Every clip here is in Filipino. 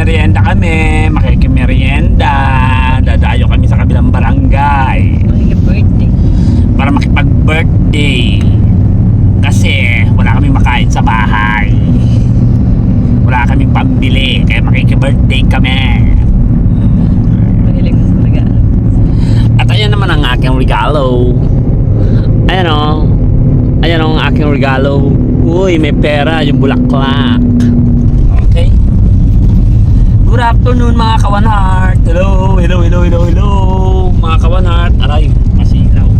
magmerienda kami. Makikimerienda. Dadayo kami sa kabilang barangay. Birthday. Para makipag-birthday. Kasi wala kaming makain sa bahay. Wala kaming pambili. Kaya makikibirthday kami. Mahilig ko talaga. At ayan naman ang aking regalo. Ayan o. Ayan ang aking regalo. Uy, may pera. Yung bulaklak. Okay. Good afternoon mga Kawan Heart. Hello, hello, hello, hello, hello. Mga Kawan Heart. Aray, masilaw.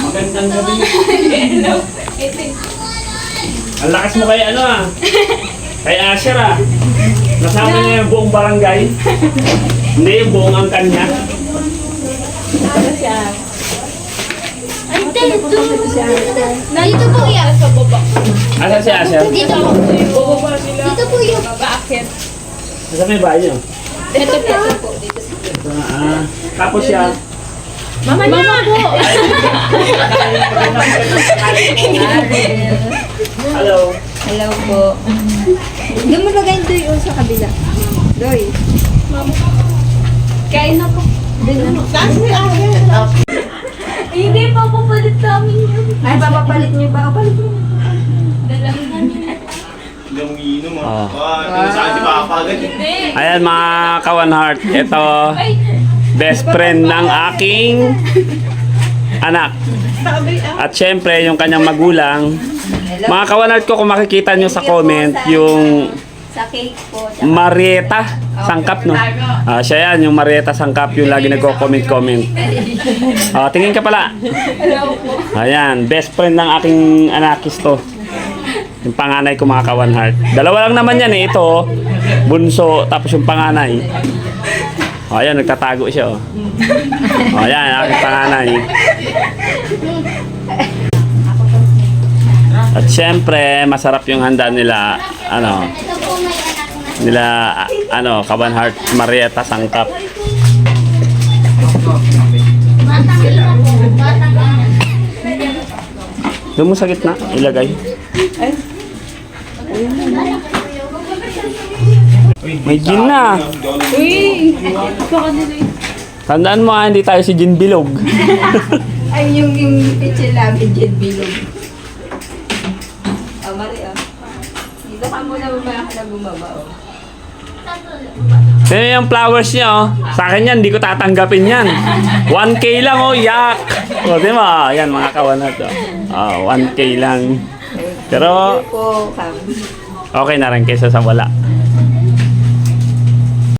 Magandang gabi. Ang lakas mo kay ano ah. Kay Asher ah. Nasama niya yung buong barangay. Hindi yung buong angkan niya. Ano siya? Ante, ito. Dito po yan. Sa baba. Asan si Asher? Dito po. Bubaba sila. Dito po yun. Baakit. Asan may bahay niyo? Ito po. Dito sa Tapos siya. Mama po! Hello. Hello po. Doon mo lagay doon sa kabila. Doy. Kain na po. Hindi pa papalit namin yun. Ay, papapalit niyo ba? Papalit niyo. Dalawin namin. Oh. Saan si Papa agad? Ayan mga Kawan Heart. Ito. Best friend ng aking anak. At syempre, yung kanyang magulang. Mga Kawan Heart ko, kung makikita nyo sa comment, yung Sa cake po. Marieta Sangkap, no? Siya yan, yung Marieta Sangkap, yung lagi nagko-comment-comment. Tingin ka pala. Ayan, best friend ng aking anakis to. Yung panganay ko mga Kawan Heart. Dalawa lang naman yan eh. Ito, bunso, tapos yung panganay. Ayan, nagtatago siya oh. Ayan, aking panganay. At syempre, masarap yung handa nila, Kawan Heart Marieta Sangkap. Doon mo sa gitna, ilagay. May gin na. Uy! Baka nila Tandaan mo hindi tayo si Gin Bilog. Ay, yung pitchin namin dyan bilog. Mari dito ka muna mamaya ka na bumaba Sino yung flowers niya oh? Sa akin yan, hindi ko tatanggapin yan. 1K lang oh, yak! O, di ba? Yan mga kawanat oh. 1K lang. Pero, po, okay na rin kaysa sa wala.